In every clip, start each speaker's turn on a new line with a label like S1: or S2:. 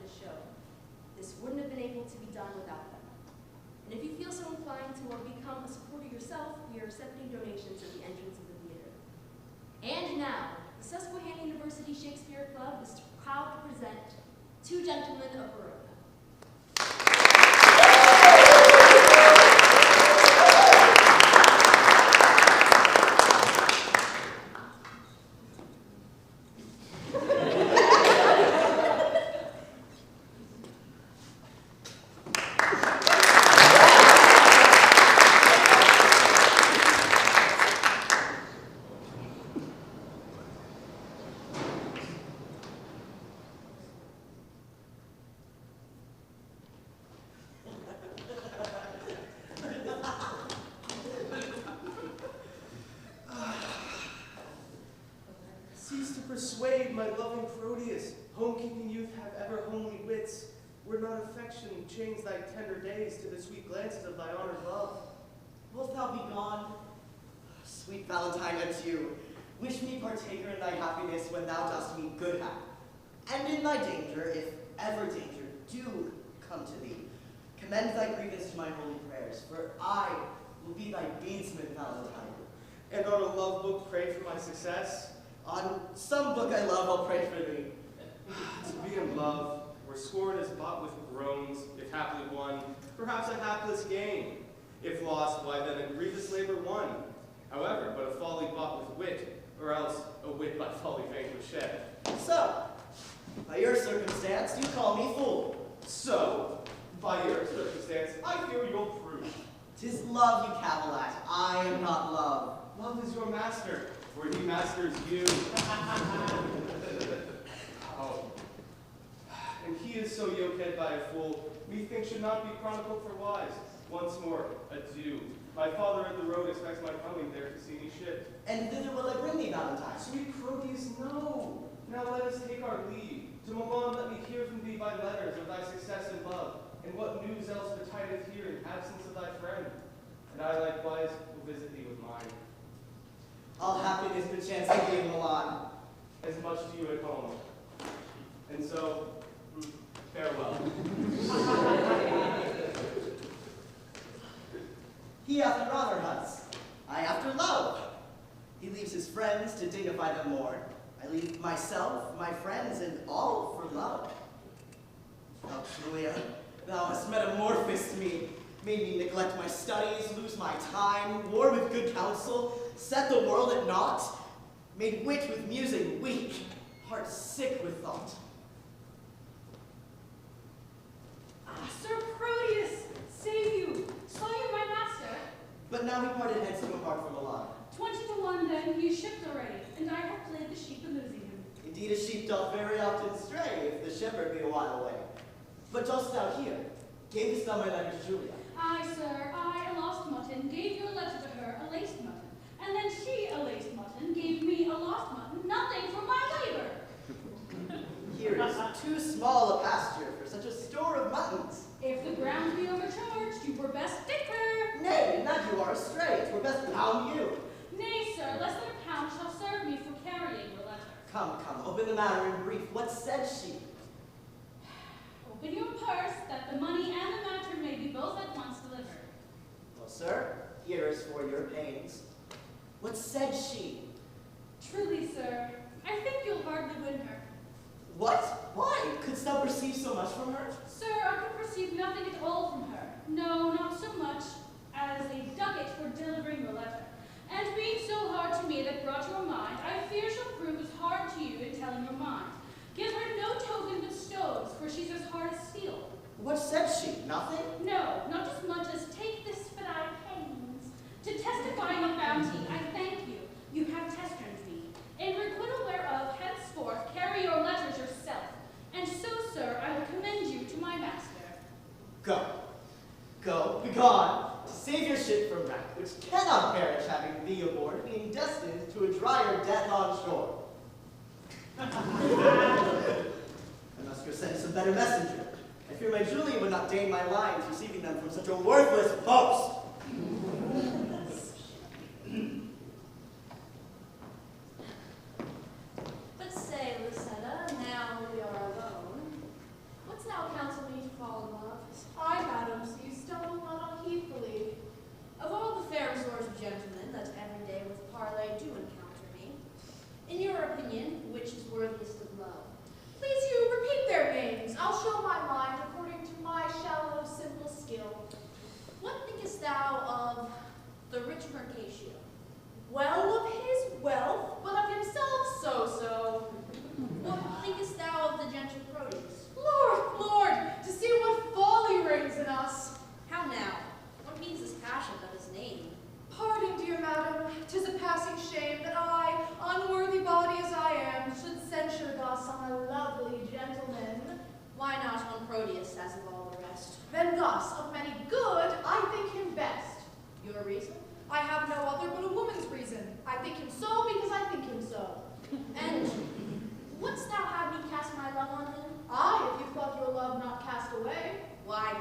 S1: this show. This wouldn't have been able to be done without them. And if you feel so inclined to become a supporter yourself, we are accepting donations at the entrance of the theater. And now, the Susquehanna University Shakespeare Club is proud to present Two Gentlemen of Verona.
S2: Persuade my loving Proteus, home-keeping youth have ever homely wits. Were not affection chains thy tender days to the sweet glances of thy honored love?
S3: Wilt thou be gone? Sweet Valentine, adieu. Wish me partaker in thy happiness when thou dost meet good hap. And in thy danger, if ever danger do come to thee, commend thy grievance to my holy prayers, for I will be thy beadsman, Valentine.
S2: And on a love book pray for my success?
S3: On some book I love, I'll pray for thee.
S2: To be in love, where scorn is bought with groans, if happily won, perhaps a hapless gain. If lost, why then a grievous labor won. However, but a folly bought with wit, or else a wit by folly vanquished.
S3: So, by your circumstance, you call me fool.
S2: So, by your circumstance, I fear you'll prove.
S3: 'Tis love you cavil at, I am not love.
S2: Love is your master, for he masters you. Oh. And he is so yoked by a fool, methinks should not be chronicled for wise. Once more, adieu. My father at the road expects my coming there to see me shipped.
S3: And thither will I bring thee, Valentine.
S2: Sweet Proteus, no. Now let us take our leave. To Milan let me hear from thee by letters of thy success and love, and what news else betideth here in absence of thy friend. And I likewise will visit thee with mine.
S3: All happiness perchance to be in Milan.
S2: As much to you at home. And so, farewell.
S3: He after honor hunts, I after love. He leaves his friends to dignify them more. I leave myself, my friends, and all for love. Oh, Julia, thou hast metamorphosed me, made me neglect my studies, lose my time, war with good counsel, set the world at naught, made wit with music weak, heart sick with thought.
S4: Sir Proteus, save you! Saw you my master?
S3: But now he parted hence to embark for Milan.
S4: 20 to 1 then, he is shipped already, and I have played the sheep in losing him.
S3: Indeed, a sheep doth very often stray, if the shepherd be a while away. But dost thou hear? Gavest thou my letter to Julia?
S4: Aye, sir, I, a lost mutton, gave your letter to her, a laced mutton. And then she, a laced mutton, gave me a lost mutton, nothing for my labor.
S3: Here is too small a pasture for such a store of muttons.
S4: If the ground be overcharged, you were best stick her.
S3: Nay, not you are astray, 'twere best pound you.
S4: Nay, sir, less than a pound shall serve me for carrying your letter.
S3: Come, open the matter in brief. What said she?
S4: Open your purse, that the money and the matter may be both at once delivered.
S3: Well, sir, here is for your pains. What said she?
S4: Truly, sir, I think you'll hardly win her.
S3: What? Why? Couldst thou perceive so much from her?
S4: Sir, I could perceive nothing at all from her. No, not so much as a ducat for delivering your letter. And being so hard to me that brought your mind, I fear she'll prove as hard to you in telling your mind. Give her no token but stones, for she's as hard as steel.
S3: What said she? Nothing?
S4: No, not as much as take this for thy pains. To testify your bounty, I thank you. You have testerned me. In requital whereof, henceforth, carry your letters yourself. And so, sir, I will commend you to my master.
S3: Go, begone, to save your ship from wreck, which cannot perish having thee aboard, being destined to a drier death on shore. I must go send some better messenger. I fear my Julia would not deign my lines, receiving them from such a worthless post.
S1: But say, Lucetta, now we are alone, what Proteus as of all the rest.
S5: Then thus, of many good, I think him best.
S1: Your reason?
S5: I have no other but a woman's reason. I think him so because I think him so.
S1: And wouldst thou have me cast my love on him?
S5: Aye, if you thought your love not cast away.
S1: Why,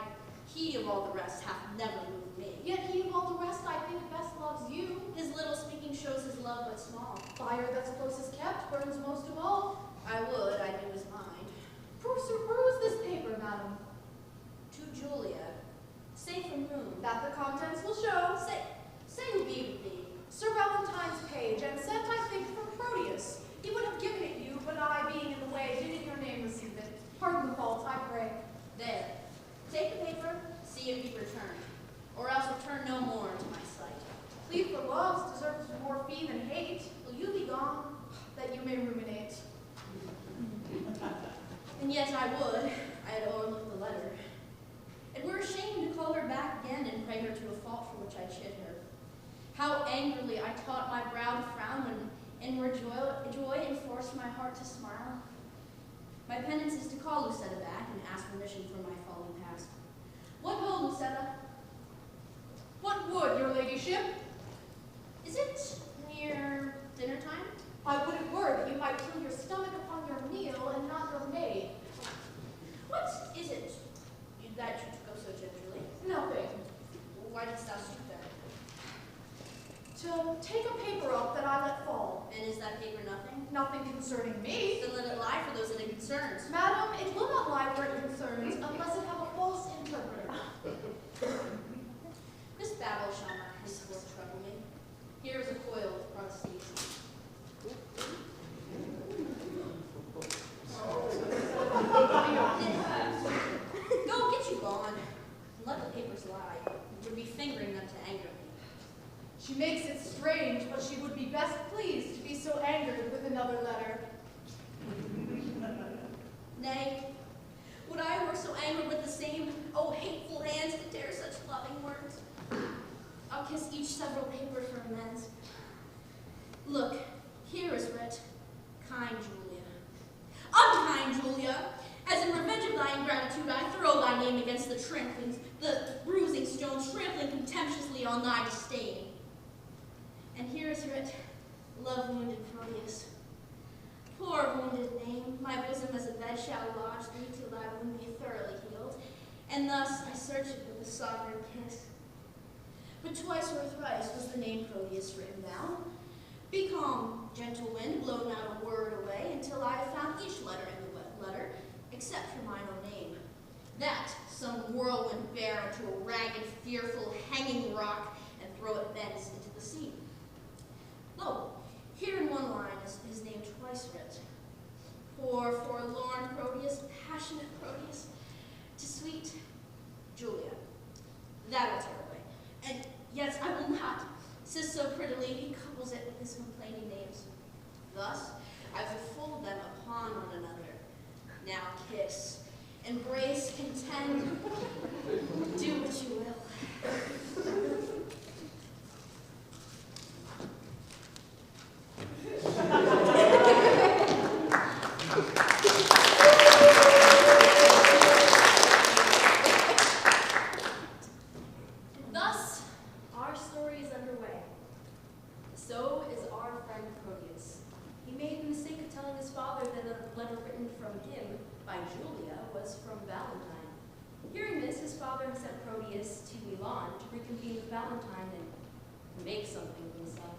S1: he of all the rest hath never moved me.
S5: Yet he of all the rest I think best loves you.
S1: His little speaking shows his love but small.
S5: Fire that's closest kept burns most of all.
S1: I would, I knew his mind.
S5: Peruse this paper, madam,
S1: To Julia, safe from whom?
S5: that the contents will show.
S1: Say who be with thee.
S5: Sir Valentine's page, and sent, I think, from Proteus. He would have given it you, but I, being in the way, did in your name receive it. Pardon the fault, I pray.
S1: There, take the paper, see if he return, or else return no more to my sight.
S5: Plead for loves deserves more fee than hate. Will you be gone, that you may ruminate?
S1: And yet I would, I had overlooked the letter, and were ashamed to call her back again and pray her to a fault for which I chid her. How angrily I taught my brow to frown when inward joy enforced my heart to smile. My penance is to call Lucetta back and ask permission for my fallen past. What ho, Lucetta?
S5: What would, your ladyship?
S1: Is it near dinner time?
S5: I would it were that you might kill your stomach upon your meal and not your maid.
S1: What is it that you go so gingerly?
S5: Nothing.
S1: Why didst thou stoop there?
S5: To take a paper up that I let fall.
S1: And is that paper nothing?
S5: Nothing concerning me.
S1: Then let it lie for those that it concerns.
S5: Madam, it will not lie where it concerns, unless it have a false interpreter.
S1: This babble shall not henceforth trouble me. Here is a coil of prostheses. Go, get you gone. And let the papers lie. You would be fingering them to anger me.
S5: She makes it strange, but she would be best pleased to be so angered with another letter.
S1: Nay, would I were so angered with the same, oh, hateful hands to tear such loving words. I'll kiss each several paper for amends. Look, here is writ, kind Julia. Unkind Julia, as in revenge of thy ingratitude, I throw thy name against the bruising stones, trampling contemptuously on thy disdain. And here is writ, love-wounded Proteus. Poor wounded name, my bosom as a bed shall lodge thee till thy wound be thoroughly healed, and thus I search it with a sovereign kiss. But twice or thrice was the name Proteus written down. Be calm, gentle wind, blow not a word away, until I have found each letter in the wet letter, except for mine own name. That some whirlwind bear unto a ragged, fearful, hanging rock, and throw it thence into the sea. Lo, here in one line is his name twice writ. Poor forlorn Proteus, passionate Proteus, to sweet Julia. That will tear away. And yet I will not. 'Tis so prettily he couples it with his complaining names. Thus I will fold them upon one another. Now kiss, embrace, contend, do what you will. Thus, our story is underway. So is our friend Proteus. He made the mistake of telling his father that a letter written from him by Julia was from Valentine. Hearing this, his father had sent Proteus to Milan to reconvene with Valentine and make something of himself.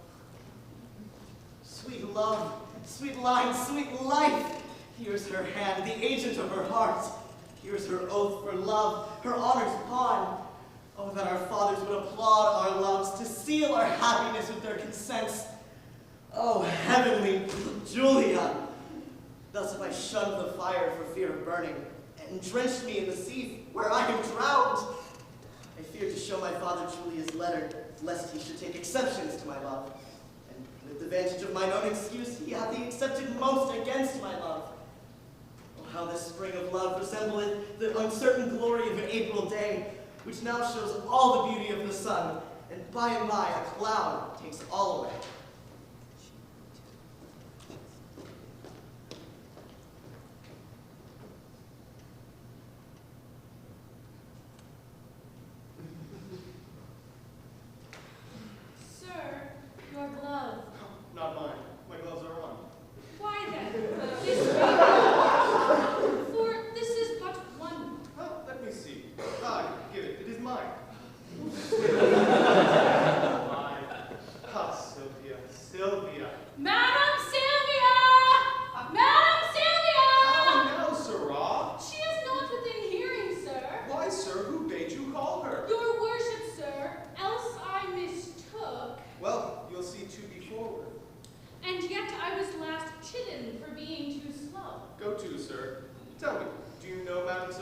S3: Sweet love, sweet line, sweet life. Here's her hand, the agent of her heart. Here's her oath for love, her honor's pawn. Oh, that our fathers would applaud our loves to seal our happiness with their consents. Oh, heavenly Julia. Thus have I shunned the fire for fear of burning, and drenched me in the sea where I am drowned. I feared to show my father Julia's letter, lest he should take exceptions to my love. And with the vantage of mine own excuse, he hath accepted most against my love. Oh, how this spring of love resembleth the uncertain glory of an April day, which now shows all the beauty of the sun, and by a cloud takes all away.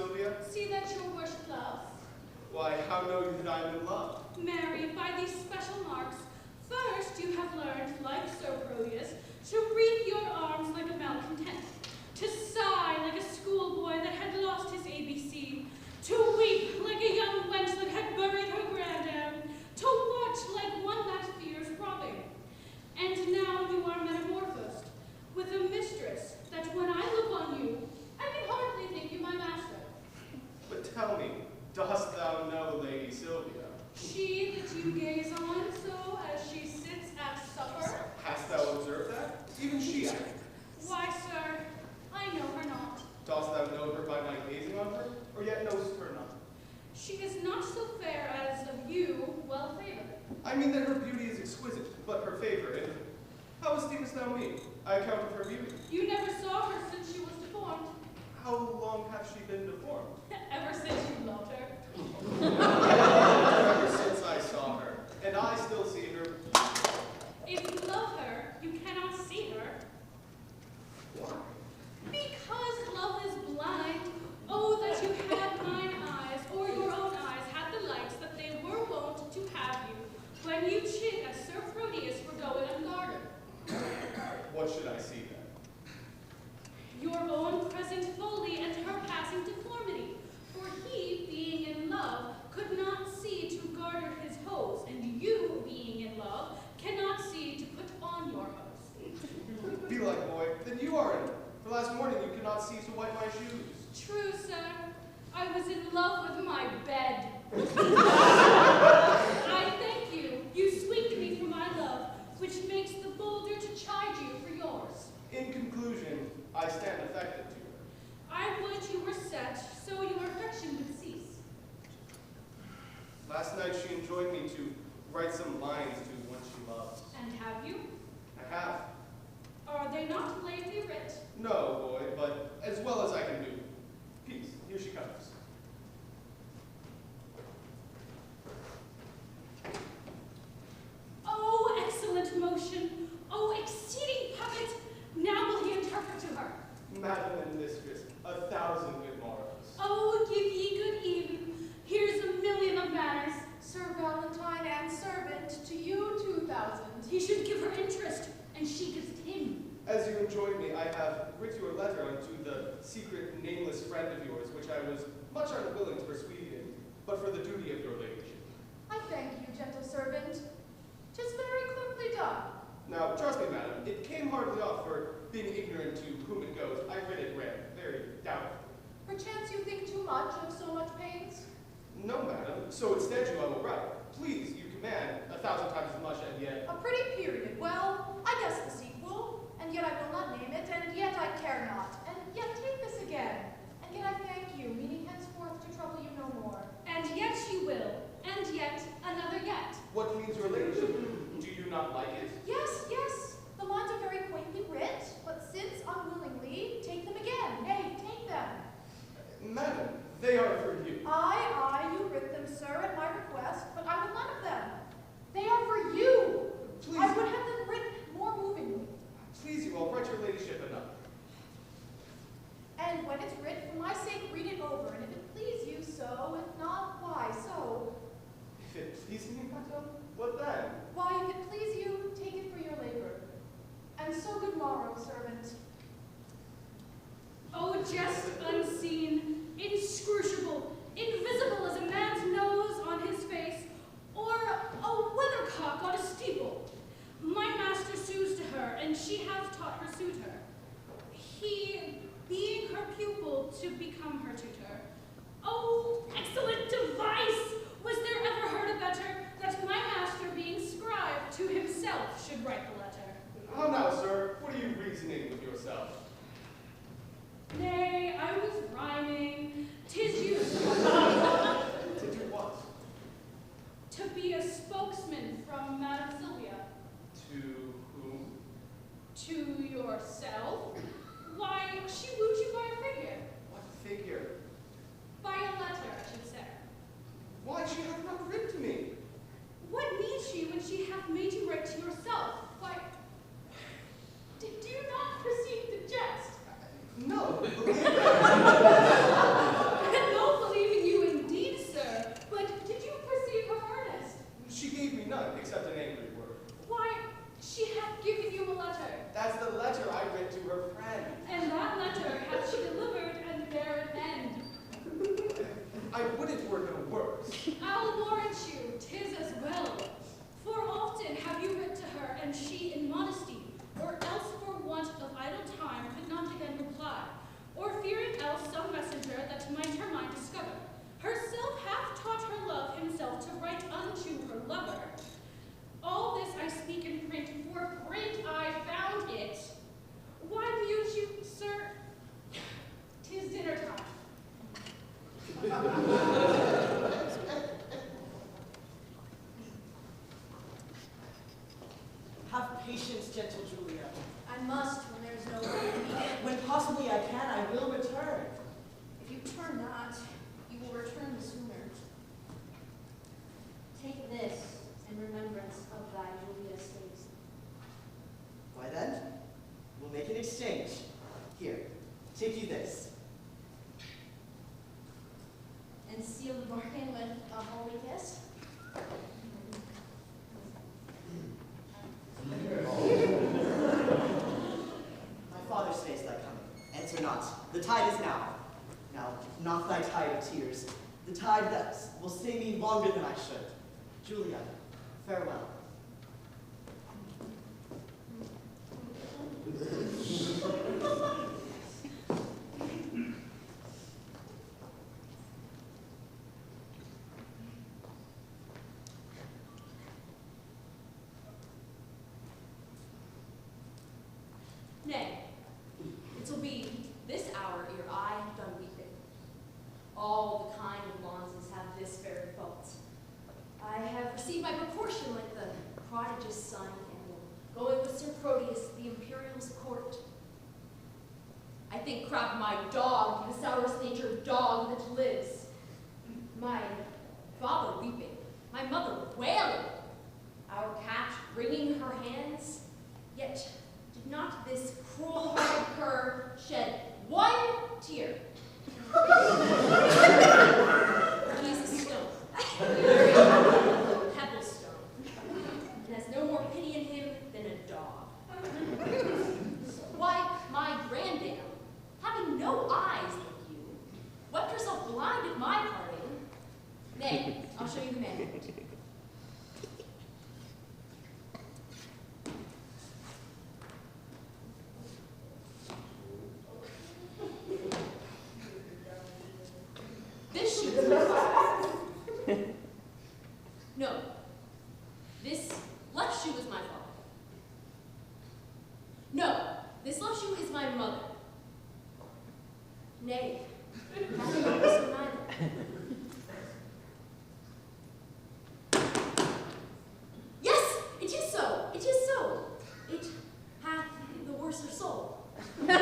S2: Sylvia?
S4: See that your worship loves.
S2: Why, how know you that I am in love?
S4: Married by these special marks. First, you have learned, like Sir Proteus, to wreathe your arms like a malcontent, to sigh like a schoolboy that had lost his ABC, to weep like a young wench that had buried her grandam, to watch like one that fears robbing. And now you are metamorphosed, with a mistress that when I look on you, I can hardly think you my master.
S2: But tell me, dost thou know Lady Sylvia?
S4: She that you gaze on so as she sits at supper?
S2: Hast thou observed that? Even she, I think.
S4: Why, sir, I know her not.
S2: Dost thou know her by my gazing on her, or yet knowest her not?
S4: She is not so fair as of you well favored.
S2: I mean that her beauty is exquisite, but her favor, and how esteemest thou me? I account of her beauty.
S4: You never saw her since she was deformed.
S2: How long hath she been deformed?
S4: Ever since you loved her.
S2: Ever since I saw her, and I still see her.
S4: If you love her, you cannot see her.
S2: Why?
S4: Because love is blind. Oh, that you had mine eyes, or your own eyes had the lights that they were wont to have you, when you chid at Sir Proteus for going unguarded.
S2: What should I see then?
S4: Your own present folly and her passing deformity. For he, being in love, could not see to garter his hose, and you, being in love, cannot see to put on your hose.
S2: Be like boy, then you are in. For last morning you could not see to wipe my shoes.
S4: True, sir. I was in love with my bed. I thank you. You sweep me for my love, which makes the bolder to chide you for yours.
S2: In conclusion, I stand affected to her.
S4: I would you were set, so your affection would cease.
S2: Last night she enjoined me to write some lines to one she loves.
S4: And have you?
S2: I have.
S4: Are they not lately writ?
S2: No, boy, but as well as I can do. Peace, here she comes.
S4: Oh, excellent motion! Oh, exceeding puppet! Now will he interpret to her.
S2: Madam and mistress, 1,000 good morrows.
S4: Oh, give ye good even. Here's a million of manners.
S5: Sir Valentine and servant, to you 2,000.
S4: He should give her interest, and she gives it him.
S2: As you enjoyed me, I have writ you a letter unto the secret nameless friend of yours, which I was much unwilling to persuade in, but for the duty of your ladyship.
S5: I thank you, gentle servant. 'Tis very quickly done.
S2: Now, trust me, madam, it came hardly off for being ignorant to whom it goes. I read it very doubtful.
S5: Perchance you think too much of so much pains?
S2: No, madam, so instead you I will write. Please, you command 1,000 times as much, and yet...
S5: A pretty period. Well, I guess the sequel, and yet I will not name it, and yet I care not, and yet take this again, and yet I thank you, meaning henceforth to trouble you no more.
S4: And yet you will, and yet another yet.
S2: What means your ladyship? Do you not like it?
S5: Yes, yes, the lines are very quaintly writ, but since unwillingly, take them again. Nay, take them.
S2: Madam, they are for you.
S5: Aye, you writ them, sir, at my request, but I will none of them. They are for you.
S2: Please.
S5: I would have them written more movingly.
S2: Please you, I'll write your ladyship enough.
S5: And when it's writ, for my sake, read it over, and if it please you, so, if not, why so?
S2: If it please me, madam, what then?
S5: Why, if it please you, take it for your labor. And so good morrow, servant.
S4: Oh, jest unseen, inscrutable, invincible.
S3: Have patience, gentle Julia.
S5: I must when there's no way to meet it.
S3: When possibly I can, I will return.
S5: If you turn not, you will return the sooner.
S1: Take this in remembrance of thy Julia estate.
S3: Why then, we'll make an exchange. Here, take you this.
S1: And seal the bargain with a holy kiss.
S3: My father stays thy coming. Answer not. The tide is now. Now, not thy tide of tears. The tide that will stay me longer than I should. Julia, farewell.
S1: Nay, it'll be this hour ere I have done weeping. All the kind of bonzes have this very fault. I have received my proportion like the prodigious son and going with Sir Proteus to the Imperial's court. I think crap my dog, the sourest natured dog that lives. My father weeping, my mother wailing, our cat wringing her hands, yet did not this cruel-hearted cur shed one tear. He is a stone, very pebble stone, and has no more pity in him than a dog. Why, my grandam, having no eyes like you, wept herself blind at my parting. Nay, I'll show you the man. This shoe is my father. No, this left shoe is my father. No, this left shoe is my mother. Nay, hath not so neither. Yes, it is so. It is so. It hath the worser soul. This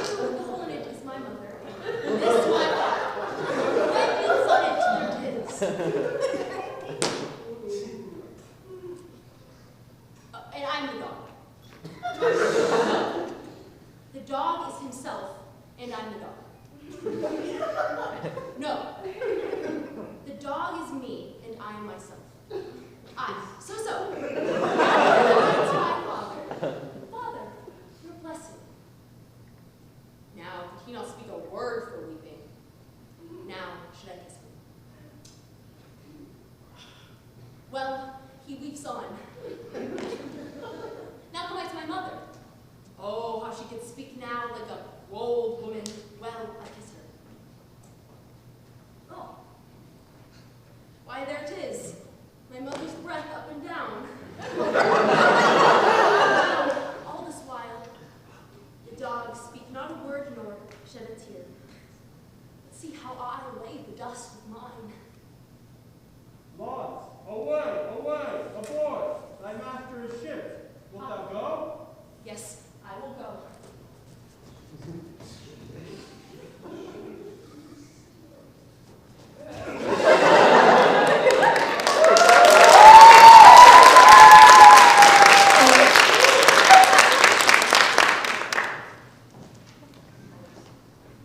S1: shoe with the hole in it is my mother. This my father. My wheels on it, they're his. And I'm the dog. No, the dog is himself, and I'm the dog. No, the dog is me, and I am myself. So. That's my father. Father, your blessing. Now, could he not speak a word for weeping? Now, should I kiss him? Well, he weeps on. Now come back to my mother. Oh, how she could speak now like a old woman. Well, I kiss her. Oh. Why, there it is. My mother's breath up and down. All this while, the dog speak not a word nor shed a tear. But see how I lay the dust with mine.
S6: Laws, away, away, aboard! Thy master is shipped. Wilt thou go?
S1: Yes, I will go.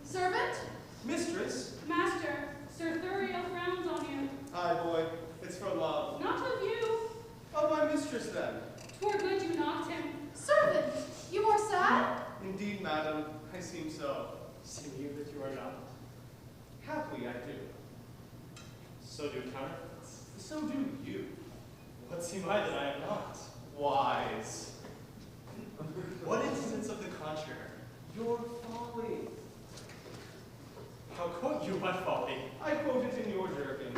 S5: Servant?
S2: Mistress?
S4: Master, Sir Thuriel frowns on you.
S2: Hi, boy. It's for love.
S4: Not of you.
S2: Oh, my mistress, then.
S4: 'Twere good you knocked him.
S5: Servant, you are sad?
S2: Indeed, madam, I seem so.
S6: Seem you that you are not.
S2: Haply I do.
S6: So do counterfeits.
S2: So do you.
S6: What seem I that I am not?
S2: Wise.
S6: What instance of the contrary?
S2: Your folly.
S6: How quote you my folly?
S2: I quote it in your jerkin.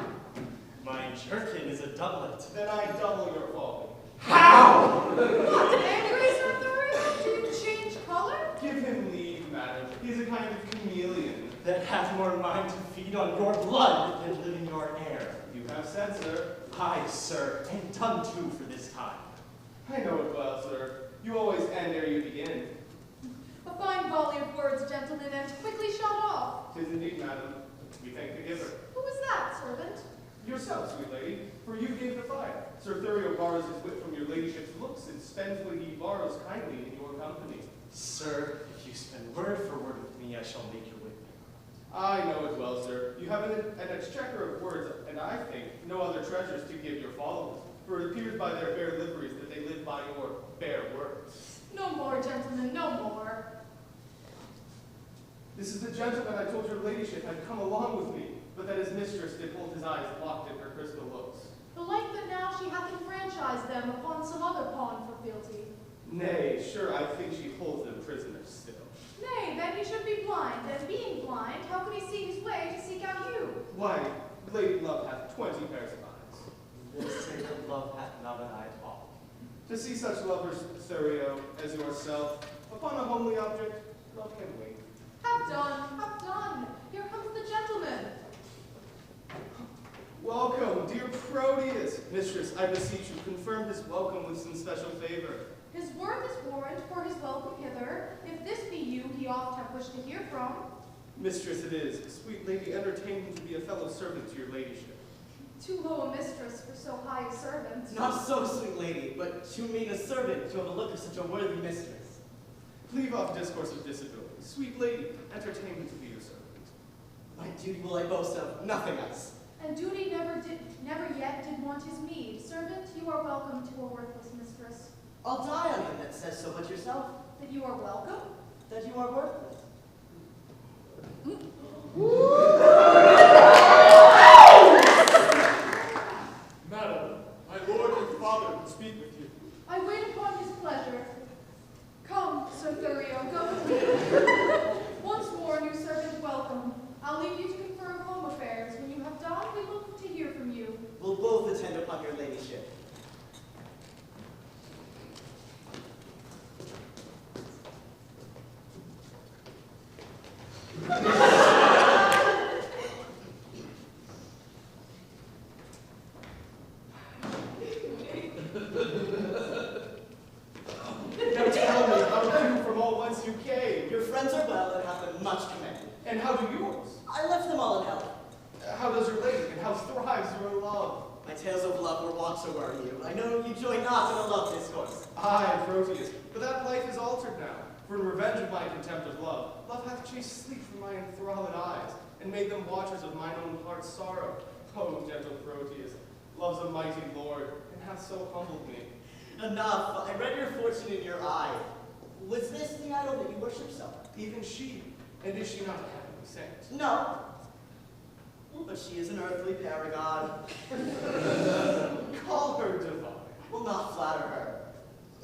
S6: My jerkin is a doublet.
S2: Then I double your folly.
S6: How?
S5: What, angry, Sir Thuriel? Do you change color?
S2: Give him leave, madam. He's a kind of chameleon.
S7: that hath more mind to feed on your blood than live in your air.
S2: You have said, sir.
S7: Aye, sir, and done too for this time.
S2: I know it well, sir. You always end ere you begin.
S5: A fine volley of words, gentlemen, and quickly shot off.
S2: 'Tis indeed, madam. We thank the giver.
S5: Who was that, servant?
S2: Yourself, sweet lady, for you gave the fire. Sir Thurio borrows his wit from your ladyship's looks, and spends what he borrows kindly in your company.
S7: Sir, if you spend word for word with me, I shall make your wit.
S2: I know it well, sir. You have an exchequer of words, and I think no other treasures to give your followers, for it appears by their bare liveries that they live by your bare words.
S5: No more, gentlemen, no more.
S2: This is the gentleman I told your ladyship had come along with me, but that his mistress did hold his eyes locked in her crystal looks.
S5: Belike that now she hath enfranchised them upon some other pawn for fealty.
S2: Nay, sure, I think she holds them prisoners still.
S5: Nay, then he should be blind, and being blind, how could he see his way to seek out you?
S2: Why, Lady Love hath 20 pairs of eyes.
S7: This sacred love hath not an eye at all.
S2: To see such lovers, Thurio, as yourself, upon a homely object, love can wait.
S5: Have done, have done. Here comes the gentleman.
S2: Welcome, dear Proteus. Mistress, I beseech you, confirm his welcome with some special favor.
S5: His worth is warrant for his welcome hither. If this be you, he oft have wished to hear from.
S2: Mistress it is. Sweet lady, entertain him to be a fellow servant to your ladyship.
S5: Too low a mistress for so high a servant.
S3: Not so, sweet lady, but you mean a servant to have a look of such a worthy mistress.
S2: Leave off discourse of disability. Sweet lady, entertain him to be your servant.
S3: My duty will I boast of, nothing else.
S5: And duty never yet did want his meed. Servant, you are welcome to a worthless mistress.
S3: I'll die on him that says so much yourself,
S5: That you are welcome?
S3: that you are worthless.
S6: Madam, my lord and father would speak with you.
S5: I wait upon his pleasure. Come, Sir Thurio, go with me. Once more, new servant, welcome. I'll leave you to confer of home affairs. When you have done, we look to hear from you.
S3: We'll both attend upon your ladyship.
S2: Now tell me, how do you from all whence you came?
S3: Your friends are well and have been much commended.
S2: And how do yours?
S3: I left them all in health.
S2: How does your lady, and how thrives your love?
S3: My tales of love were wont to worry you. I know you join not in a love discourse.
S2: Aye, Proteus, but that life is altered now. For in revenge of my contempt of love, love hath chased sleep from my enthralled eyes, and made them watchers of mine own heart's sorrow. Oh, gentle Proteus, love's a mighty lord, and hath so humbled me.
S3: Enough. I read your fortune in your eye. Was this the idol that you worship so?
S2: Even she, and is she not a heavenly saint?
S3: No. But she is an earthly paragon.
S2: Call her divine.
S3: Will not flatter her.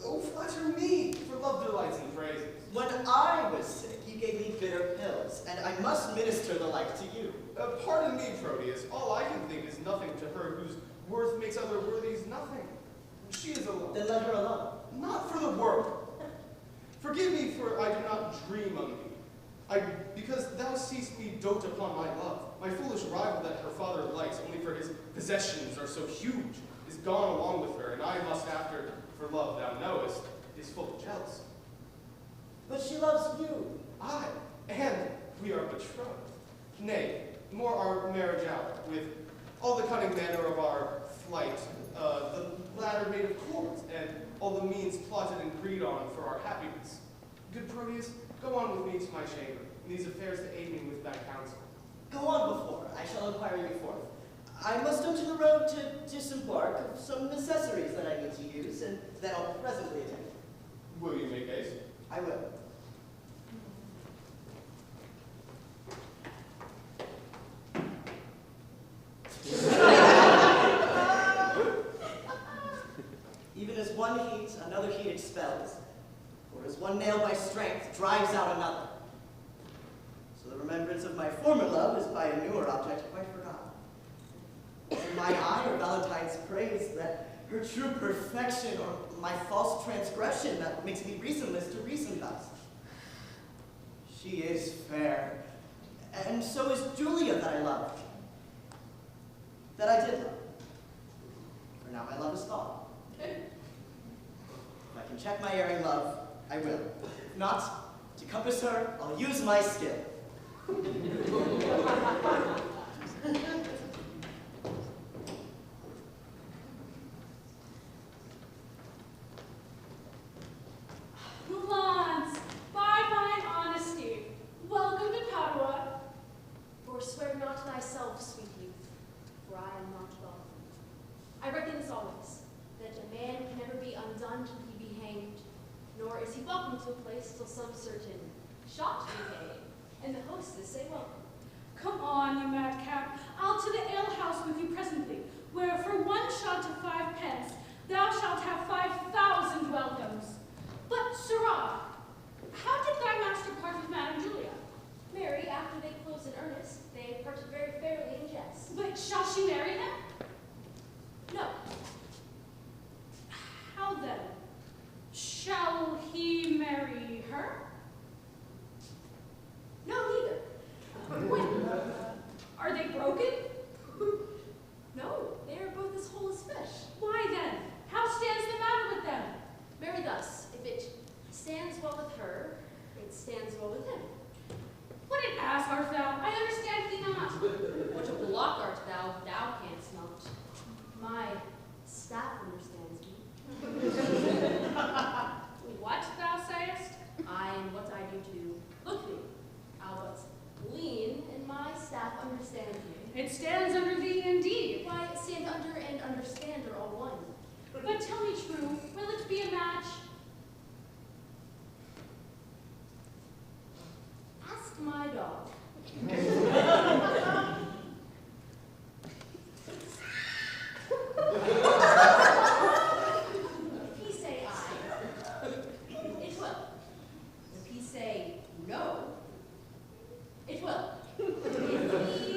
S2: Oh, flatter me, for love delights in praises.
S3: When I was sick, you gave me bitter pills, and I must minister the like to you.
S2: Pardon me, Proteus, all I can think is nothing to her whose worth makes other worthies nothing. She is alone.
S3: Then let her alone.
S2: Not for the world. Forgive me, for I do not dream of thee. Because thou seest me dote upon my love. My foolish rival that her father likes, only for his possessions are so huge, is gone along with her, and I must after, for love, thou knowest, is full of jealousy.
S3: But she loves you.
S2: Aye, and we are betrothed. Nay, more our marriage out, with all the cunning manner of our flight, the ladder made of cords, and all the means plotted and agreed on for our happiness. Good Proteus, go on with me to my chamber, in these affairs to aid me with thy counsel.
S3: Go on before. I shall inquire you forth. I must unto the road to disembark of some necessaries that I need to use, and then I'll presently attend.
S2: Will you make haste?
S3: I will. Even as one heat, another heat expels, or as one nail by strength drives out another. So the remembrance of my former love is by a newer object quite forgotten. In my eye are Valentine's praise that her true perfection, or my false transgression that makes me reasonless to reason thus. She is fair, And so is Julia that I love. That I did love. For now my love is gone. If I can check my erring love, I will. If not, to compass her, I'll use my skill.
S4: Lance, by mine honesty, welcome to Padua.
S1: Forswear not thyself, sweet youth, for I am not God. I reckon this always, that a man can never be undone till he be hanged, nor is he welcome to a place till some certain shot be paid, and the hostess say welcome.
S4: Come on, you madcap. I'll to the alehouse with you presently, where for 1 shot of 5 pence, thou shalt have 5,000 welcomes. But, sirrah, how did thy master part with Madam Julia?
S1: Marry, after they close in earnest, they parted very fairly in jest.
S4: But shall she marry him?
S1: No,
S4: How then? Shall he marry her?
S1: no, neither.
S4: When? Are they broken?
S1: No, they are both as whole as fish.
S4: Why then? How stands the matter with them?
S1: Marry thus, if it stands well with her, it stands well with him.
S4: What an ass art thou? I understand thee not.
S1: What a block art thou, thou canst not. My staff understands me.
S4: What thou sayest?
S1: I and what I do too. Look thee, how but lean, and my staff understands me.
S4: It stands under thee indeed.
S1: Why, stand under and understand are all one.
S4: But tell me true, will it be a match?
S1: Ask my dog. If he say aye, it will. If he say no, it will. If he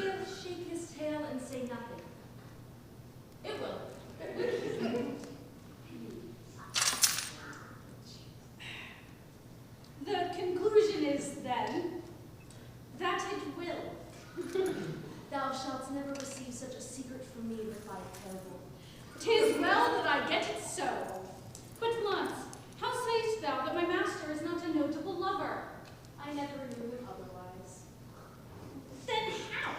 S1: shake his tail and say nothing, it will.
S4: The conclusion is, then, that it will.
S1: Thou shalt never receive such a secret from me with thy terrible.
S4: 'Tis well that I get it so. But, Lance, how sayest thou that my master is not a notable lover?
S1: I never knew him otherwise.
S4: Then how?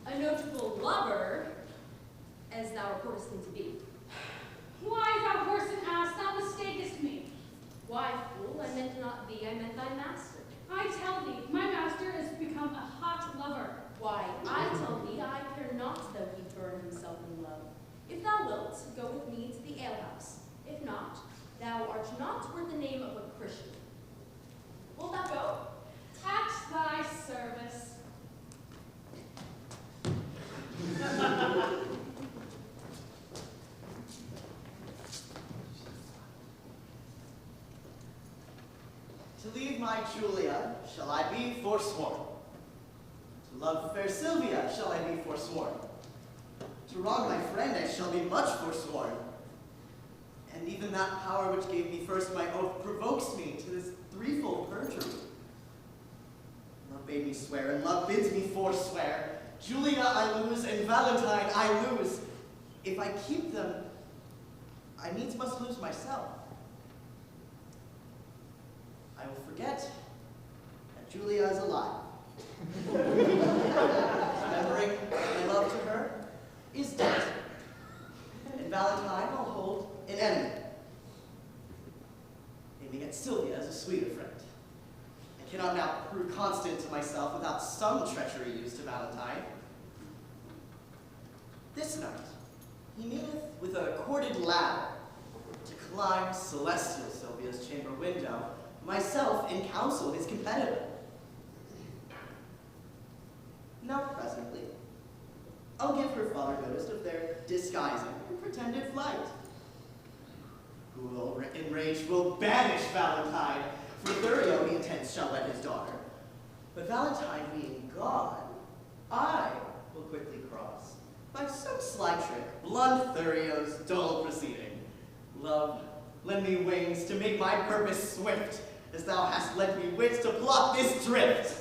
S1: A notable lover, as thou reportest him to be.
S4: Why, thou horse and ass, thou mistakest me.
S1: Why, fool, I meant not thee, I meant thy master.
S4: I tell thee, my master is become a hot lover.
S1: Why, I tell thee, I care not though he burn himself in love. If thou wilt, go with me to the alehouse. If not, thou art not worth the name of a Christian. Wilt thou go?
S4: At thy service.
S3: To leave my Julia shall I be forsworn. To love fair Sylvia shall I be forsworn. To wrong my friend I shall be much forsworn. And even that power which gave me first my oath provokes me to this threefold perjury. Love bade me swear, and love bids me forswear. Julia I lose, and Valentine I lose. If I keep them, I needs must lose myself. I will forget that Julia is alive. Remembering my love to her is dead. And Valentine I'll hold an enemy. Aiming at Sylvia as a sweeter friend. I cannot now prove constant to myself without some treachery used to Valentine. This night, he meeteth with a corded ladder to climb celestial Sylvia's chamber window, myself in counsel his competitor. Now presently, I'll give her father notice of their disguising and pretended flight. Who will, enraged, will banish Valentine, for Thurio he intends shall wed his daughter. But Valentine being gone, I will quickly cross, by some sly trick, blunt Thurio's dull proceeding. Love, lend me wings to make my purpose swift, as thou hast lent me wits to plot this drift.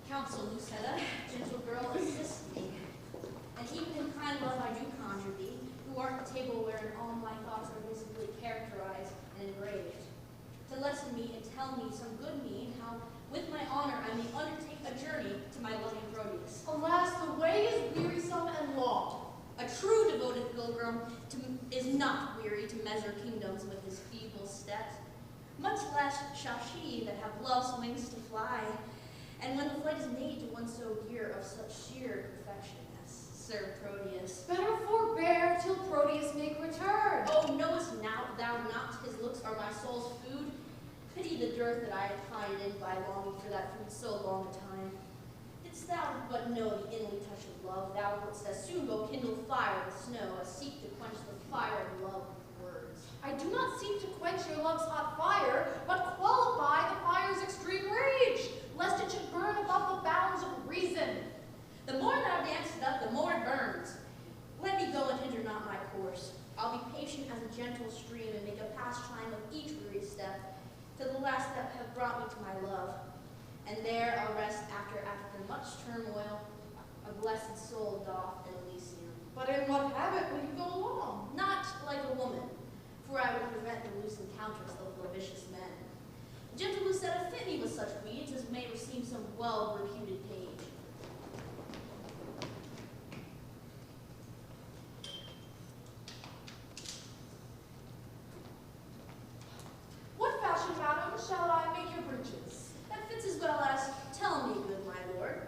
S8: Counsel, Lucetta, gentle girl, assist me. And even in kind love I do conjure thee, who art the table wherein all my thoughts are visibly characterized and engraved, to lesson me and tell me some good mean how with my honor I may undertake a journey to my loving Proteus.
S5: Alas, the way is wearisome and long.
S8: A true devoted pilgrim is not weary to measure kingdoms with his feeble steps, much less shall she that have love's wings to fly. And when the flight is made to one so dear of such sheer perfection as Sir Proteus.
S5: Better forbear till Proteus make return.
S8: Oh, knowest thou not his looks are my soul's food? Pity the dearth that I have pined in by longing for that food so long a time. Didst thou but know the inly touch of love, thou wouldst as soon go kindle fire with snow as seek to quench the fire of love with words.
S5: I do not seek to quench your love's hot fire, but qualify the fire's extreme rage, lest it should burn above the bounds of reason.
S8: The more thou dampest it up, the more it burns. Let me go and hinder not my course. I'll be patient as a gentle stream and make a pastime of each weary step, till the last step have brought me to my love. And there I'll rest after much turmoil, a blessed soul doth in Elysium.
S5: But in what habit will you go along?
S8: Not like a woman, for I would prevent the loose encounters of vicious men. Gentle Lucetta, fit me with such weeds as may receive some well-reputed page.
S5: What fashion, madam, shall I make your breeches?
S8: That fits as well as, tell me, good my lord,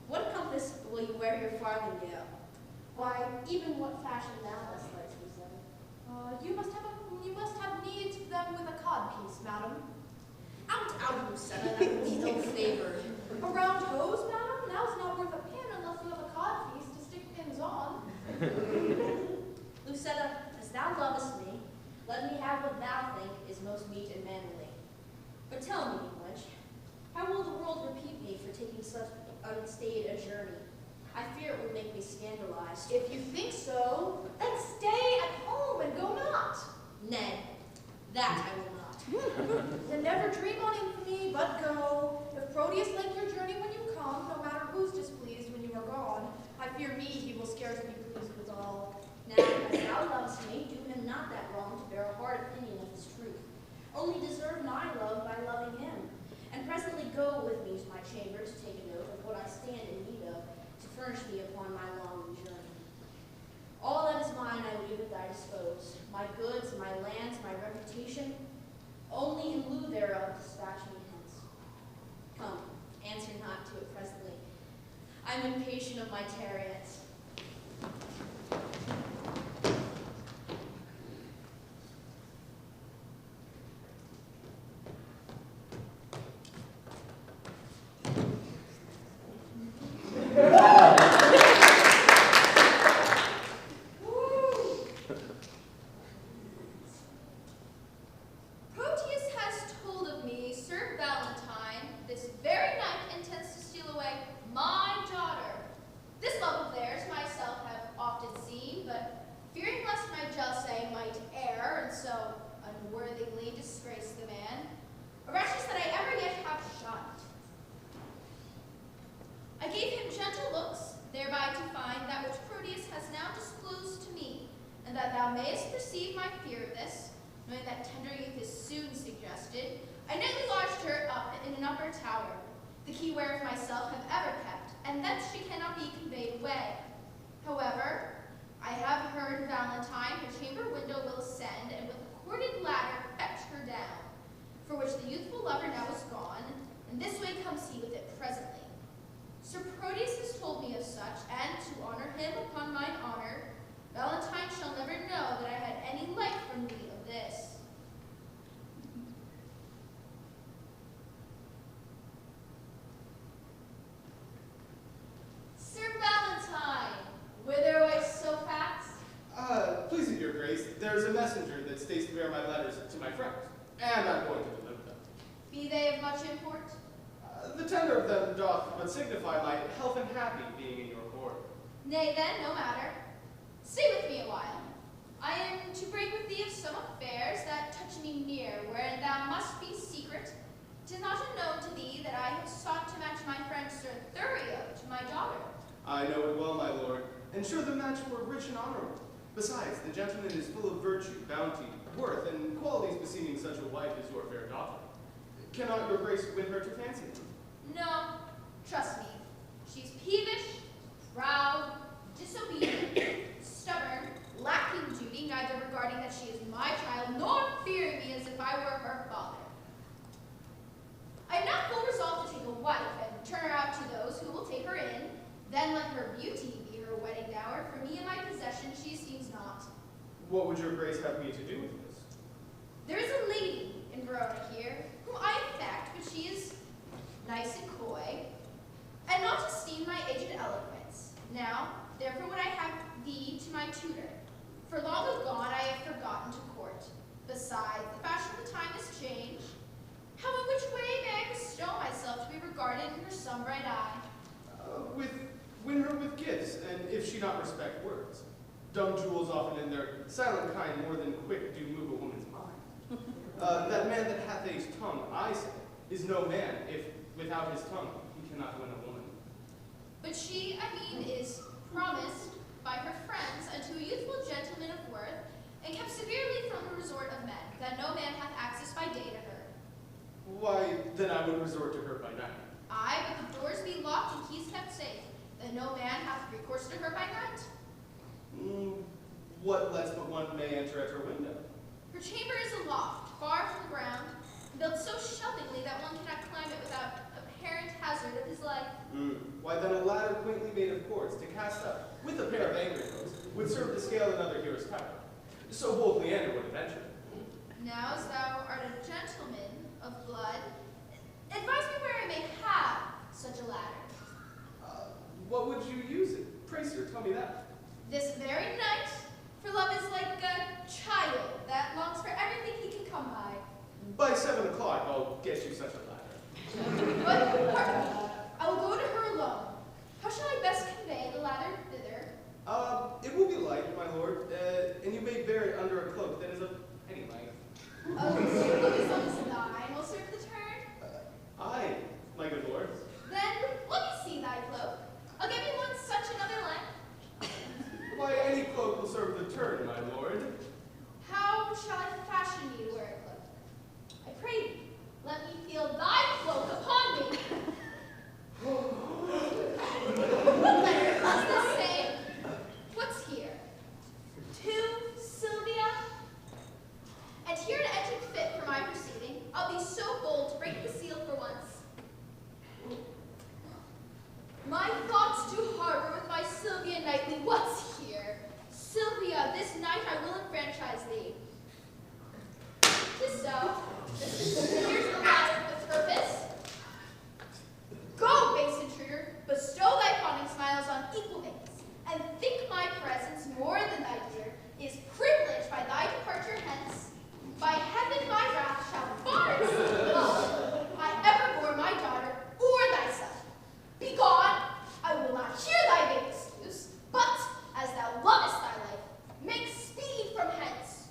S8: what compass will you wear your farthingale? Why, even what fashion thou best likes, Lucetta?
S5: You must have need of them with a codpiece, madam.
S8: Out, Lucetta, that would be ill-favored.
S5: A round hose, madam? Now's not worth a pin unless you have a codpiece to stick pins on.
S8: Lucetta, as thou lovest me, let me have what thou think is most meet and manly. But tell me, wench, how will the world repeat me for taking such unstayed a journey? I fear it will make me scandalized.
S5: If you think so, then stay at home and go not.
S8: Nay, that I will not.
S5: Then never dream on infamy, but go. If Proteus like your journey when you come, no matter who's displeased when you are gone, I fear me he will scarce be pleased withal.
S8: Now, as thou lovest me, do him not that wrong to bear a hard opinion of his truth. Only deserve my love by loving him. And presently go with me to my chamber to take a note of what I stand in need of to furnish me upon my long journey. All that is mine I leave at thy dispose, my goods, my lands, my reputation. Only in lieu thereof dispatch me hence. Come, answer not to it presently. I am impatient of my tarriance.
S9: Proteus has told of me, Sir Valentine, this very night intends to steal away my daughter. This love of theirs myself have often seen, but fearing lest my jealousy might err and so unworthily disgrace the man, a rashness that I ever yet have shunned. I gave him gentle looks, thereby to find that which Proteus has now disclosed to me, and that thou mayest perceive my fear of this, knowing that tender youth is soon suggested, I nightly lodged her up in an upper tower, the key whereof myself have ever kept, and thence she cannot be conveyed away. However, I have heard Valentine her chamber window will ascend, and with a corded ladder fetch her down, for which the youthful lover now is gone, and this way comes he with it presently. Sir Proteus has told me of such, and to honor him upon mine honor, Valentine shall never know that I had any light from thee of this. Sir Valentine, whither away so fast?
S2: Pleasing your grace, there's a messenger that stays to bear my letters to my friends, and I'm going to deliver them.
S9: Be they of much import?
S2: The tender of them doth but signify my health and happy being in your court.
S9: Nay then, no matter. Stay with me a while. I am to break with thee of some affairs that touch me near, wherein thou must be secret. 'Tis not unknown to thee that I have sought to match my friend Sir Thurio to my daughter.
S2: I know it well, my lord, and sure the match were rich and honorable. Besides, the gentleman is full of virtue, bounty, worth, and qualities beseeming such a wife as your fair daughter. Cannot your grace win her to fancy him?
S9: No, trust me. She's peevish, proud, disobedient, stubborn, lacking duty, neither regarding that she is my child, nor fearing me as if I were her father. I am now full resolved to take a wife and turn her out to those who will take her in, then let her beauty be her wedding dower. For me and my possession she esteems not.
S2: What would your grace have me to do with this?
S9: There is a lady in Verona here, whom I affect, but she is nice and coy, and not esteem my aged eloquence. Now, therefore would I have thee to my tutor, for long agone I have forgotten to court. Besides, the fashion of the time has changed. How in which way may I bestow myself to be regarded in her some bright eye?
S2: Win her with gifts, and if she not respect words. Dumb jewels often in their silent kind more than quick do move a woman's mind. That man that hath a tongue, I say, is no man, if without his tongue he cannot win a woman.
S9: But she, is promised by her friends unto a youthful gentleman of worth, and kept severely from the resort of men, that no man hath access by day to her.
S2: Why, then I would resort to her by night.
S9: Aye, but the doors be locked and keys kept safe, that no man hath recourse to her by night.
S2: What lets but one may enter at her window?
S9: Her chamber is a loft, far from the ground, built so shelvingly that one cannot climb it without apparent hazard of his life.
S2: Why, then a ladder quaintly made of cords to cast up, with a pair of angry hooks, would serve to scale another hero's tower. So bold Leander would venture.
S9: Now, as thou art a gentleman of blood, advise me where I may have such a ladder.
S2: What would you use it? Pray, sir, tell me that.
S9: This very night, for love is like a child that longs for everything he can come by.
S2: By 7 o'clock, I'll get you such a ladder.
S9: But, pardon me, I will go to her alone. How shall I best convey the ladder thither?
S2: It will be light, my lord, and you may bear it under a cloak that is of any length.
S9: Oh, look as long as thine will serve the turn.
S2: Aye, my good lord.
S9: Then let me see thy cloak. I'll give you one such another length.
S2: Why, any cloak will serve the turn, my lord.
S9: How shall I fashion you to wear a cloak? I pray thee, let me feel thy cloak upon me. What letter does this say? What's here? To Sylvia? And here to enter fit for my proceeding, I'll be so bold to break the seal for once. My thoughts to harbor with my Sylvia nightly. What's here? Sylvia, this night I will enfranchise thee. 'Tis so. Here's the ladder with purpose. Go, base intruder, bestow thy fawning smiles on equal mates, and think my presence more than thy dear is privileged by thy departure hence. By heaven my wrath shall far exceed love I ever bore my daughter or thyself. Begone! I will not hear thy vain excuse, but as thou lovest thy life, make speed from hence.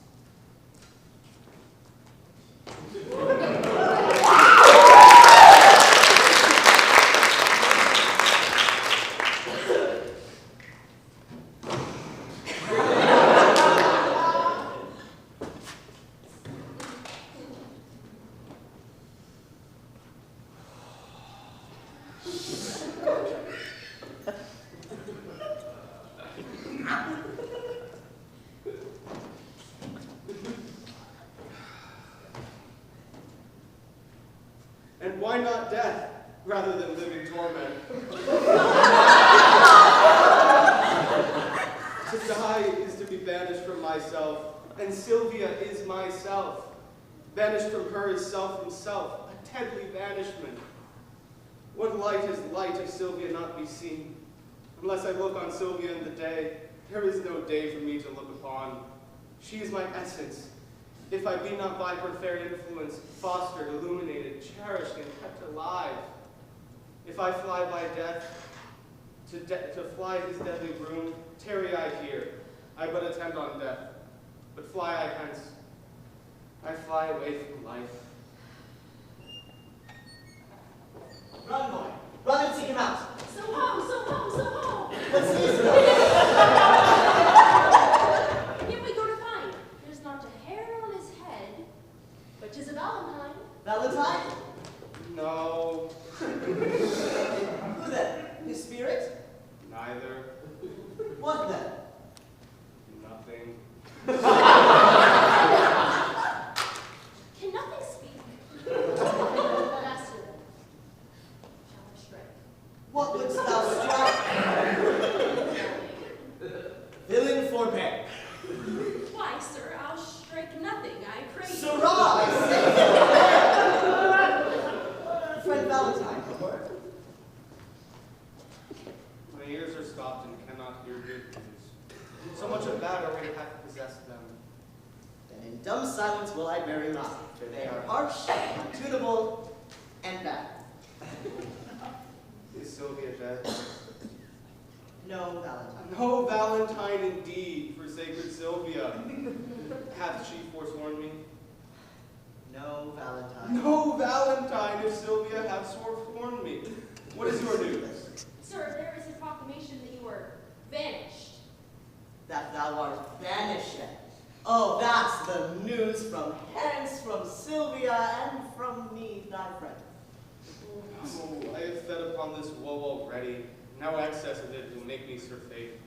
S2: And why not death, rather than living torment? To die is to be banished from myself, and Sylvia is myself. Banished from her is self from self, a deadly banishment. What light is light if Sylvia not be seen? Unless I look on Sylvia in the day, there is no day for me to look upon. She is my essence. If I be not by her fair influence, fostered, illuminated, cherished, and kept alive. If I fly by death, to fly his deadly broom, tarry I here. I but attend on death. But fly I hence. I fly away from life.
S3: Run, boy. Run and seek him out.
S1: So home, so home, so home.
S3: What's this about?
S1: Him we go to find. There's not a hair on his head, but 'tis a Valentine.
S3: Valentine?
S2: No,
S3: Who then? His spirit?
S2: neither,
S3: What then?
S2: nothing.
S1: Can nothing speak? Master, shall I strike?
S3: What wouldst thou strike? Villain, forbear.
S1: Why, sir, I'll strike nothing, I pray you.
S3: Sirrah, I say forbear. Friend Valentine, a word?
S2: My ears are stopped and cannot hear good news. So much of bad already hath possessed them.
S3: Then in dumb silence will I bury mine, for they are harsh, untunable, and bad.
S2: Is Sylvia dead?
S3: No, Valentine.
S2: No Valentine indeed, for sacred Sylvia. Hath she forsworn me?
S3: No, Valentine.
S2: No Valentine, if Sylvia hath forsworn me. What is your news?
S1: Sir, there is a proclamation that you were vanished.
S3: That thou art banished. Oh, that's the news from hence, from Sylvia, and from me, thy friend.
S2: Oh, I have fed upon this woe already. Now excess of it will make me surfeit.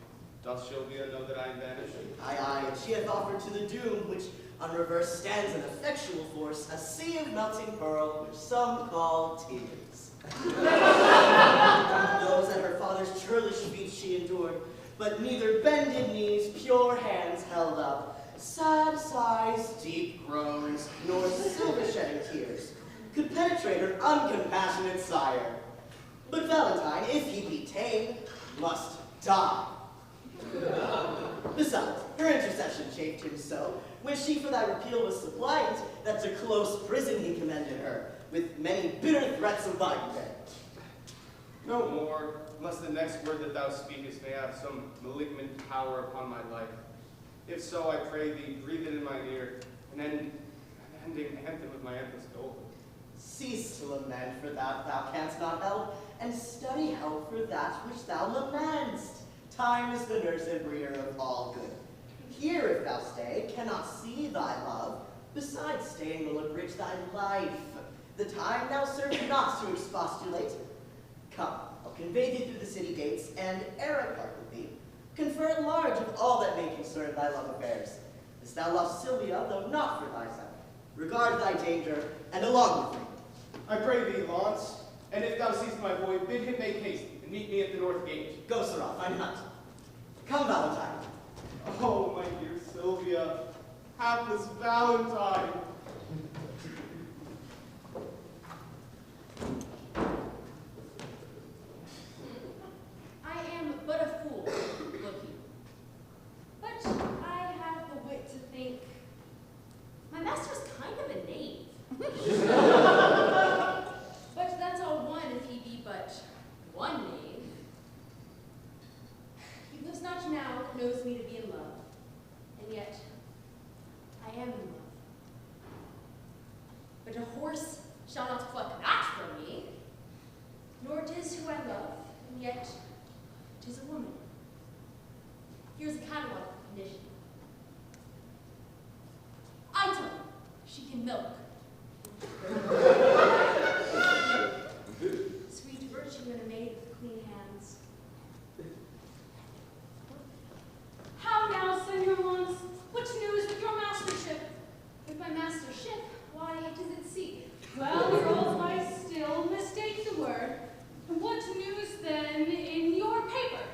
S2: Doth Sylvia know that I am banished?
S3: Aye, aye, and she hath offered to the doom, which on reverse stands in effectual force, a sea of melting pearl, which some call tears. Those at her father's churlish feet she endured, but neither bended knees, pure hands held up, sad sighs, deep groans, nor silver-shedding tears could penetrate her uncompassionate sire. But Valentine, if he be tame, must die. Besides, her intercession chafed him so, when she for thy repeal was suppliant, that to close prison he commended her, with many bitter threats of binding.
S2: No more, lest the next word that thou speakest may have some malignant power upon my life. If so, I pray thee, breathe it in my ear, an ending anthem of my endless dole.
S3: Cease to lament for that thou canst not help, and study help for that which thou lament'st. Time is the nurse and breeder of all good. Here, if thou stay, cannot see thy love, besides staying will abridge thy life. The time now serves not to expostulate. Come, I'll convey thee through the city gates, and ere I part with thee, confer at large of all that may concern thy love affairs. As thou lovest Sylvia, though not for thyself, regard thy danger, and along with me.
S2: I pray thee, Launce, and if thou seest my boy, bid him make haste, and meet me at the north gate.
S3: Go, Sirrah, find him out. Come, Valentine.
S2: Oh, my dear Sylvia, hapless Valentine.
S1: I am but a fool, look you. But I have the wit to think my master's kind of a knave. But that's all one if he be but one knave. He lives not now that knows me to be in love, and yet I am in love. But a horse shall not pluck that from me, nor 'tis who I love, and yet 'tis a woman. Here's a catalog of condition. Item, she can milk. Sweet virtue in a maid with clean hands.
S4: How now, Senor Launce? What news with your mastership?
S1: With my mastership, why, it is at sea.
S4: Well, girls, I still mistake the word. What news, then, in your paper?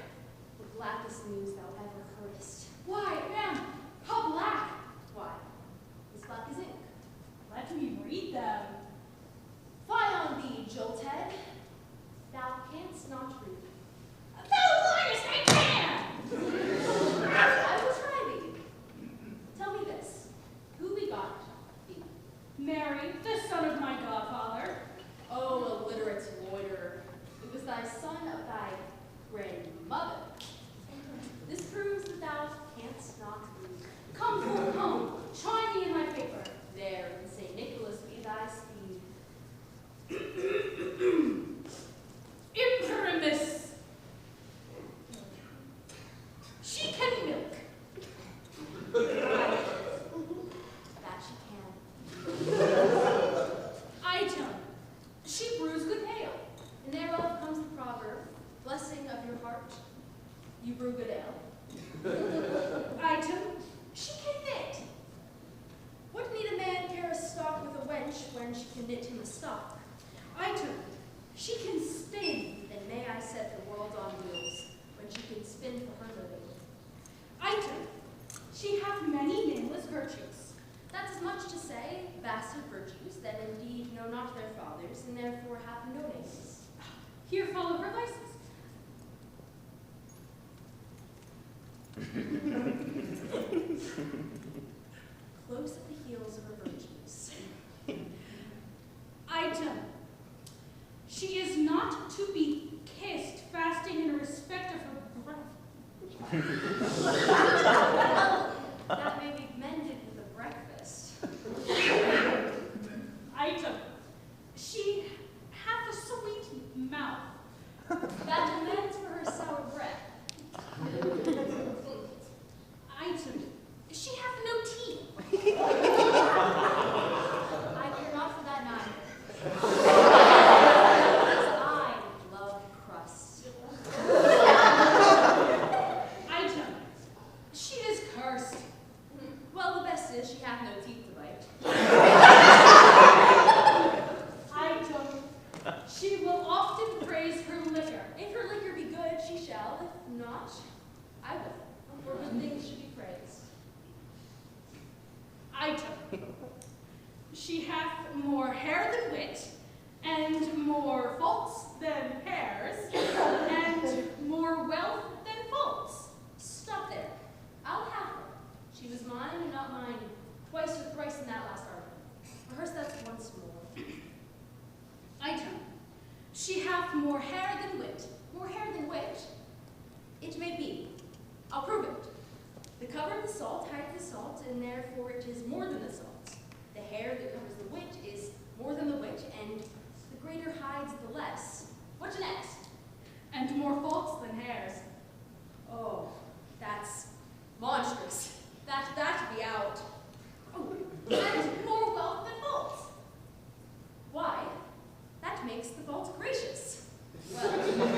S1: brew good ale.
S4: Item, she can knit.
S1: What need a man pair a stock with a wench when she can knit him a stock?
S4: Item, she can spin.
S1: Then may I set the world on wheels when she can spin for her living.
S4: Item, she hath many nameless virtues.
S1: That's as much to say, bastard virtues, that indeed know not their fathers, and therefore have no names.
S4: Here follow her vices.
S1: Close at the heels of her virtues.
S4: Item, she is not to be kissed, fasting in respect of her breath.
S1: Well, that may be mended with a breakfast.
S4: Item, she hath a sweet mouth.
S1: That amends for her sour breath.
S4: Item, she hath no teeth.
S1: I care not for that neither. I love crust.
S4: Item, she is cursed.
S1: Well, the best is she hath no teeth to bite.
S4: Item, she will often praise her liquor.
S1: If her liquor be good, she shall. If not, I will. For good things should be praised.
S4: Item, she hath more hair than wit, and more faults than hairs, and more wealth than faults.
S1: Stop there. I'll have her. She was mine and not mine twice or thrice in that last argument. Rehearse that once more.
S4: Item, she hath more hair than wit.
S1: More hair than wit? It may be. I'll prove it. The cover of the salt hides the salt, and therefore it is more than the salt. The hair that covers the wit is more than the wit, and the greater hides the less. What next?
S4: And more faults than hairs.
S1: Oh, that's monstrous. That be out. Oh, and more wealth than faults. Why? That makes the faults gracious. Well,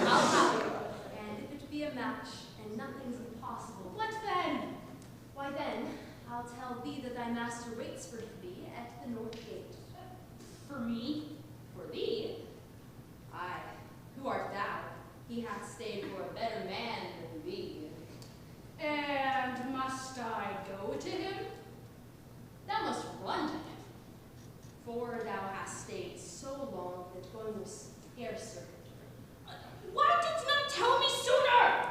S1: I'll have it. And if it be a match, and nothing's impossible, what then? Why then, I'll tell thee that thy master waits for thee at the north gate.
S4: For me,
S1: For thee? Aye, who art thou? He hath stayed for a better man than thee.
S4: and must I go to him?
S1: Thou must run to him, for thou hast stayed so long that going will scarce serve it.
S4: Why didst not tell me sooner?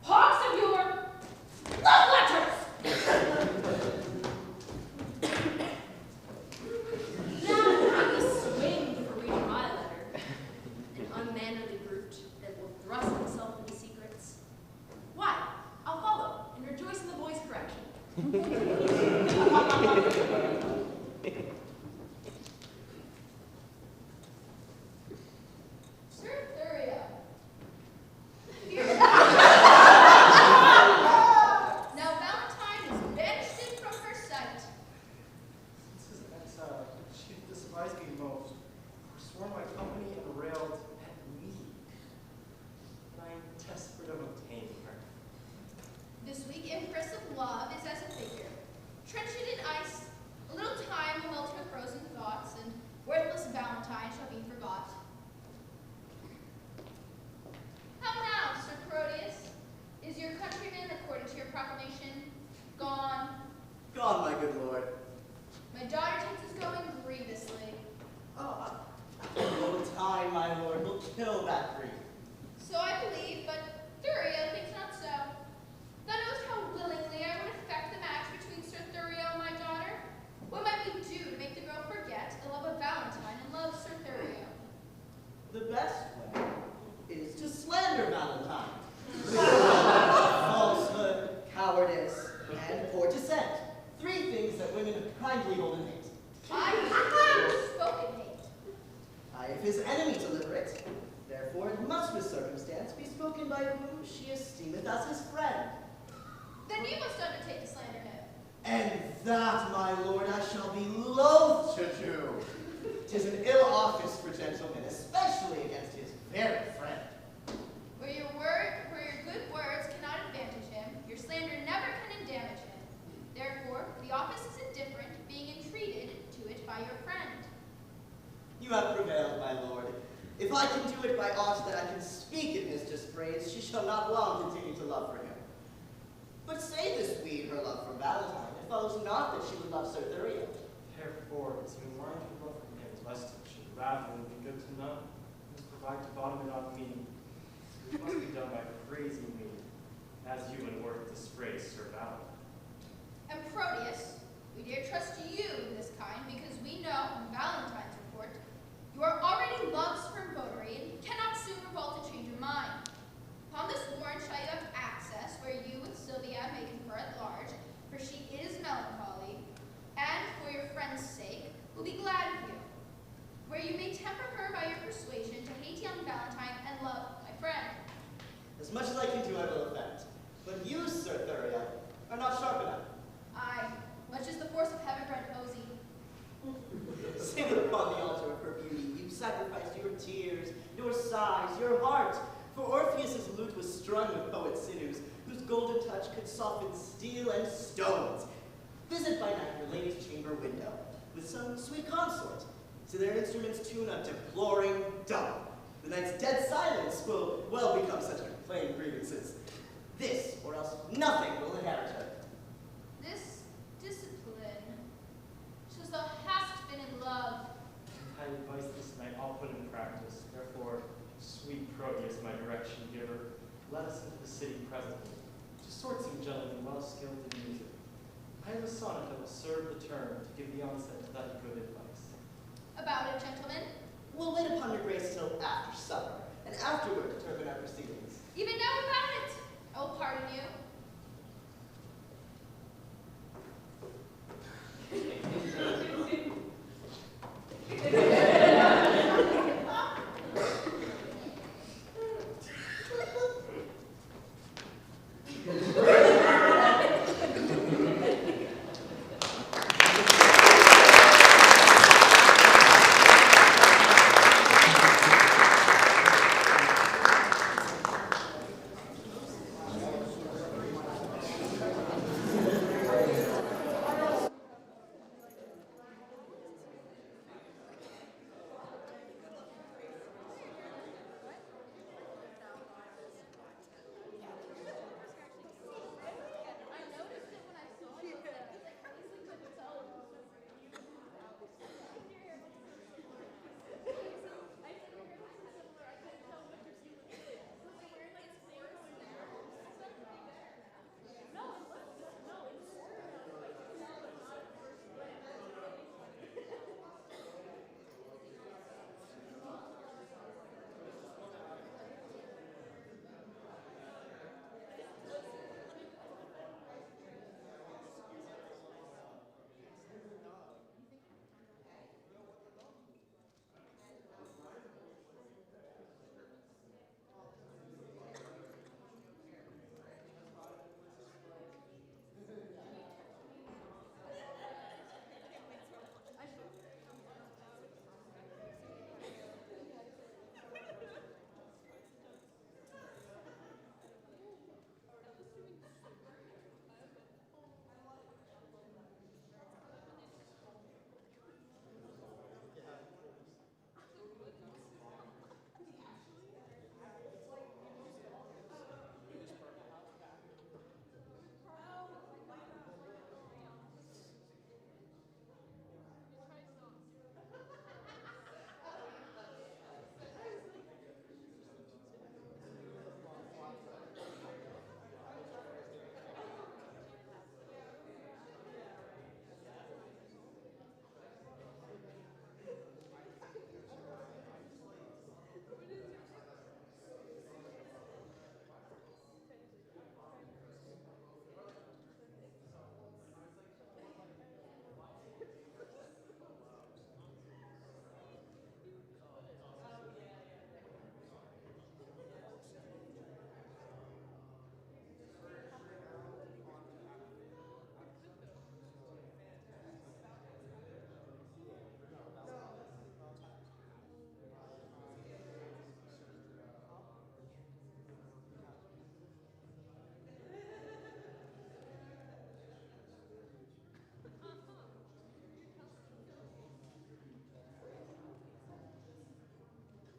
S4: Hawks of your love letters!
S1: Now I swing for reading my letter, an unmannerly brute that will thrust himself into secrets. Why? I'll follow and rejoice in the boy's correction.
S9: Sir Thurio. Now Valentine is banished from her sight.
S7: She despised me most, forsworn my company and railed at me. And I am desperate of obtaining her.
S9: This weak empress of love is as a figure, trenched in ice. A little time will melt her frozen thoughts, and worthless Valentine shall be forgot. How now, Sir Proteus? Is your countryman, according to your proclamation, gone?
S3: Gone, my good lord.
S9: My daughter takes us going grievously.
S3: Ah, a little time, my lord, will kill that grief.
S9: So I believe, but Thurio thinks not so. Thou knowest how willingly I would effect the match between Sir Thurio and my daughter. What might we do to make the girl forget the love of Valentine and love Sir Thurio?
S3: The best way is to slander Valentine. Falsehood, cowardice, and poor descent. 3 things that women kindly hold in hate.
S9: I have spoken hate.
S3: If his enemy deliver it, therefore it must with circumstance be spoken by whom she esteemeth as his friend.
S9: Then you must undertake to slander him.
S3: And that, my lord, I shall be loath to do. 'Tis an ill office for gentlemen, especially against his very friend.
S9: Where your good words cannot advance
S3: If I can do it by aught that I can speak in mistress' praise, she shall not long continue to love for him. But say this weed her love for Valentine, it follows not that she would love Sir Thurio.
S7: Therefore, to enlarge your love for him, lest it should rather be good to none, must provide to bottom it on me. It must be done by praising me, as you in worth dispraise Sir Valentine.
S9: And Proteus, we dare trust you in this kind because we know from Valentine's report you are already love's firm votary and cannot soon revolt to change your mind. Upon this warrant shall you have access where you with Sylvia may confer at large, for she is melancholy, and for your friend's sake will be glad of you, where you may temper her by your persuasion to hate young Valentine and love my friend.
S3: As much as I can do, I will effect. But you, Sir Thurio, are not sharp enough.
S9: Aye, much as the force of heaven bred Posey.
S3: Say that upon the altar of her beauty, you sacrificed your tears, your sighs, your heart, for Orpheus's lute was strung with poet sinews, whose golden touch could soften steel and stones. Visit by night your lady's chamber window, with some sweet consort, so their instruments tune a deploring dumb. The night's dead silence will well become such plain grievances. This, or else nothing will inherit her.
S9: This discipline shows thou hast been in love.
S7: My advice this night I'll put in practice. Therefore, sweet Proteus, my direction giver, let us into the city presently, to sort some gentlemen well skilled in music. I have a sonnet that will serve the turn to give the onset to that good advice.
S9: About it, gentlemen.
S3: We'll wait upon your grace till after supper, and afterward determine our proceedings.
S9: Even now about it. I will pardon you.